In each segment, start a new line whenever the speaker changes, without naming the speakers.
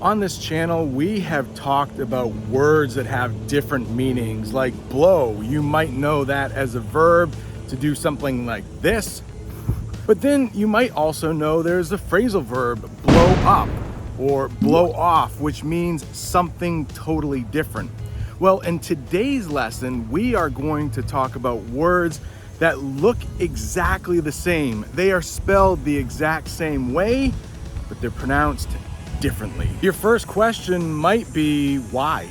On this channel, we have talked about words that have different meanings, like blow. You might know that as a verb to do something like this, but then you might also know there's the phrasal verb blow up or blow off, which means something totally different. Well, in today's lesson, we are going to talk about words that look exactly the same. They are spelled the exact same way, but they're pronounced differently. Your first question might be why?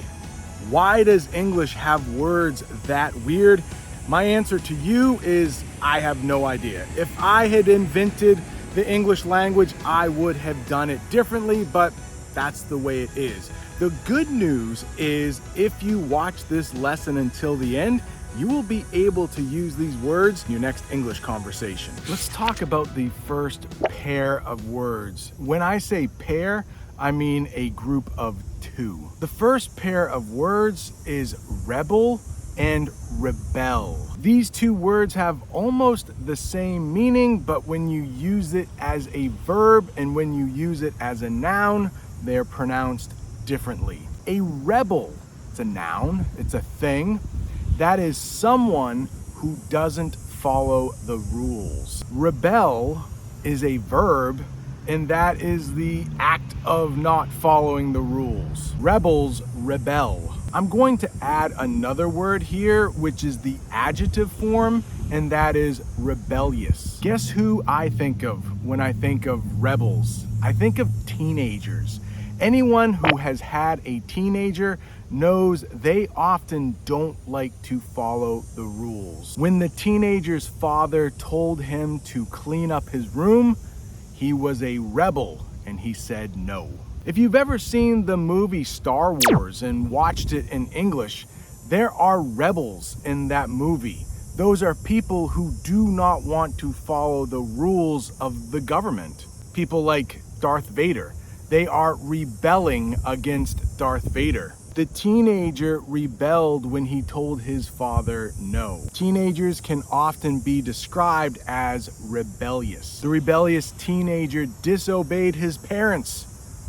Why does English have words that weird? My answer to you is I have no idea. If I had invented the English language, I would have done it differently, but that's the way it is. The good news is if you watch this lesson until the end, you will be able to use these words in your next English conversation. Let's talk about the first pair of words. When I say pair, I mean a group of two. The first pair of words is rebel and rebel. These two words have almost the same meaning, but when you use it as a verb and when you use it as a noun, they're pronounced differently. A rebel, it's a noun, it's a thing. That is someone who doesn't follow the rules. Rebel is a verb, and that is the act of not following the rules. Rebels rebel. I'm going to add another word here, which is the adjective form, and that is rebellious. Guess who I think of when I think of rebels? I think of teenagers. Anyone who has had a teenager knows they often don't like to follow the rules. When the teenager's father told him to clean up his room, he was a rebel and he said no. If you've ever seen the movie Star Wars and watched it in English, there are rebels in that movie. Those are people who do not want to follow the rules of the government. People like Darth Vader. They are rebelling against Darth Vader. The teenager rebelled when he told his father no. Teenagers can often be described as rebellious. The rebellious teenager disobeyed his parents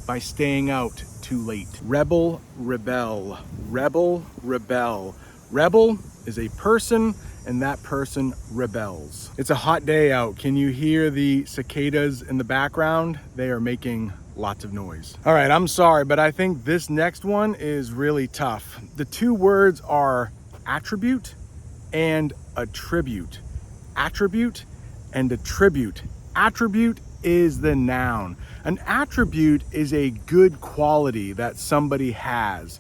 by staying out too late. Rebel, rebel, rebel, rebel. Rebel is a person, and that person rebels. It's a hot day out. Can you hear the cicadas in the background? They are making lots of noise. All right, I'm sorry, but I think this next one is really tough. The two words are attribute and attribute. Attribute and attribute. Attribute is the noun. An attribute is a good quality that somebody has.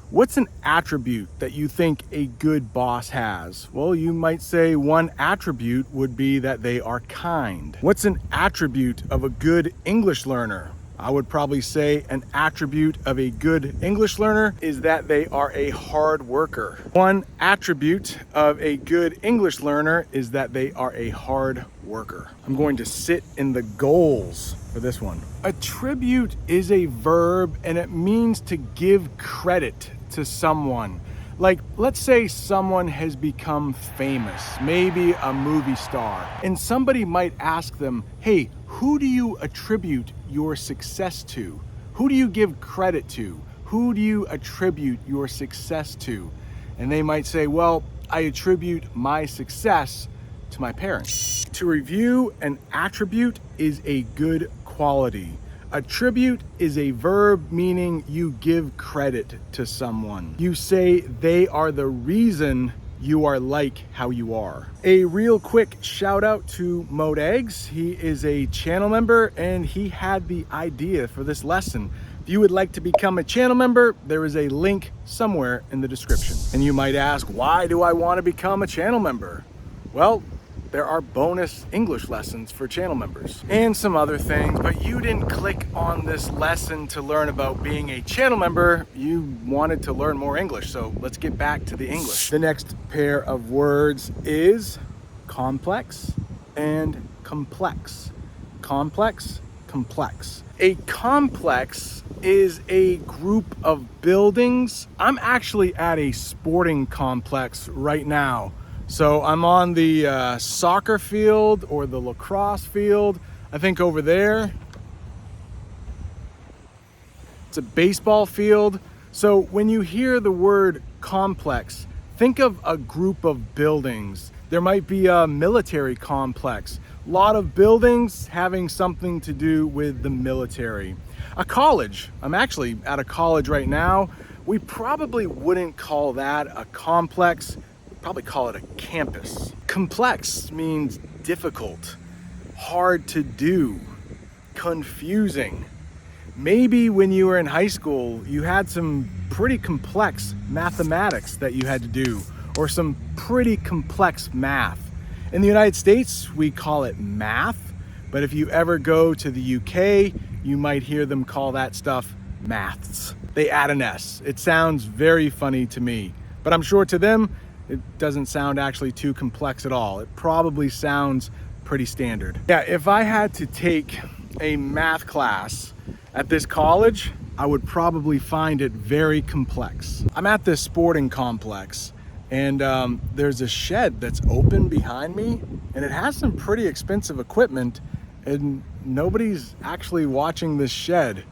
What's an attribute that you think a good boss has? Well, you might say one attribute would be that they are kind. What's an attribute of a good English learner? I would probably say an attribute of a good English learner is that they are a hard worker. One attribute of a good English learner is that they are a hard worker. I'm going to sit in the goals for this one. Attribute is a verb and it means to give credit to someone. Like, let's say someone has become famous, maybe a movie star, and somebody might ask them, hey, who do you attribute your success to? Who do you give credit to? Who do you attribute your success to? And they might say, well, I attribute my success to my parents. To review, an attribute is a good quality. Attribute is a verb meaning you give credit to someone. You say they are the reason you are like how you are. A real quick shout out to Mode Eggs. He is a channel member and he had the idea for this lesson. If you would like to become a channel member, there is a link somewhere in the description. And you might ask, why do I want to become a channel member? Well, there are bonus English lessons for channel members and some other things, but you didn't click on this lesson to learn about being a channel member. You wanted to learn more English, so let's get back to the English. The next pair of words is complex and complex. Complex, complex. A complex is a group of buildings. I'm actually at a sporting complex right now. So I'm on the soccer field or the lacrosse field, I think over there. It's a baseball field. So when you hear the word complex, think of a group of buildings. There might be a military complex. A lot of buildings having something to do with the military. A college. I'm actually at a college right now. We probably wouldn't call that a complex. We'd probably call it a campus. Complex means difficult, hard to do, confusing. Maybe when you were in high school, you had some pretty complex mathematics that you had to do, or some pretty complex math. In the United States, we call it math, but if you ever go to the UK, you might hear them call that stuff maths. They add an S. It sounds very funny to me, but I'm sure to them, it doesn't sound actually too complex at all. It probably sounds pretty standard. Yeah, if I had to take a math class at this college, I would probably find it very complex. I'm at this sporting complex, and there's a shed that's open behind me, and it has some pretty expensive equipment, and nobody's actually watching this shed.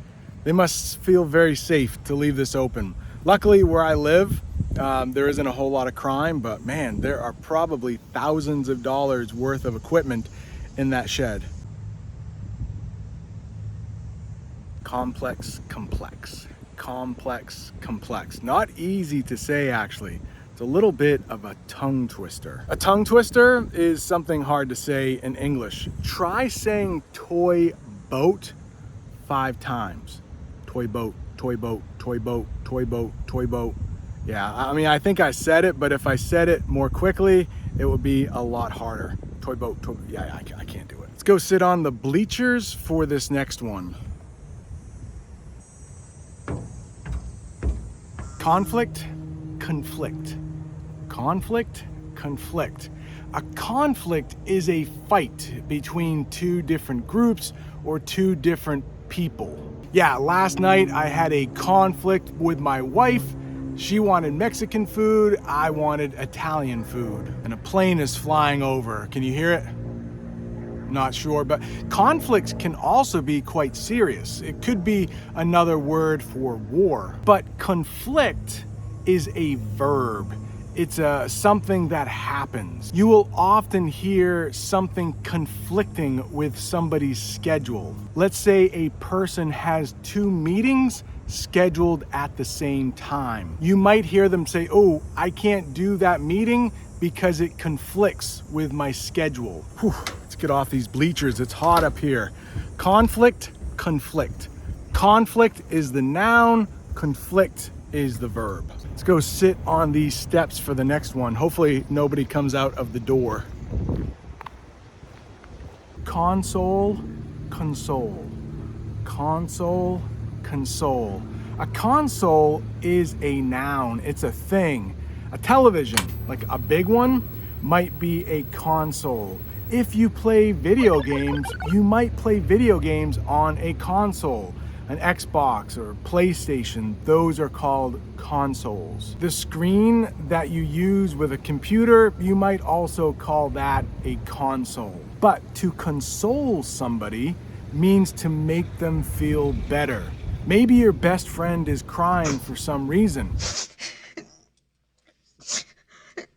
They must feel very safe to leave this open. Luckily, where I live, there isn't a whole lot of crime, but man, there are probably thousands of dollars worth of equipment in that shed. Complex, complex, complex, complex. Not easy to say, actually. It's a little bit of a tongue twister. A tongue twister is something hard to say in English. Try saying toy boat 5 times. Toy boat, toy boat, toy boat, toy boat, toy boat. Yeah, I mean, I think I said it, but if I said it more quickly, it would be a lot harder. Toy boat, toy, yeah, I can't do it. Let's go sit on the bleachers for this next one. Conflict, conflict. Conflict, conflict. A conflict is a fight between 2 different groups or 2 different people. Yeah, last night I had a conflict with my wife. She wanted Mexican food, I wanted Italian food. And a plane is flying over. Can you hear it? Not sure, but conflicts can also be quite serious. It could be another word for war. But conflict is a verb. It's something that happens. You will often hear something conflicting with somebody's schedule. Let's say a person has 2 meetings scheduled at the same time. You might hear them say, "Oh, I can't do that meeting because it conflicts with my schedule." Whew. Let's get off these bleachers. It's hot up here. Conflict, conflict. Conflict is the noun, conflict is the verb. Let's go sit on these steps for the next one. Hopefully nobody comes out of the door. Console, console. Console, console. A console is a noun. It's a thing. A television, like a big one, might be a console. If you play video games, you might play video games on a console. An Xbox or PlayStation, those are called consoles. The screen that you use with a computer, you might also call that a console. But to console somebody means to make them feel better. Maybe your best friend is crying for some reason.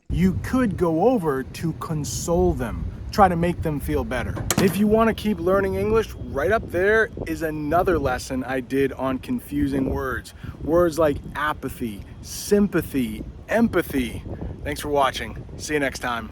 You could go over to console them. Try to make them feel better. If you want to keep learning English, right up there is another lesson I did on confusing words. Words like apathy, sympathy, empathy. Thanks for watching. See you next time.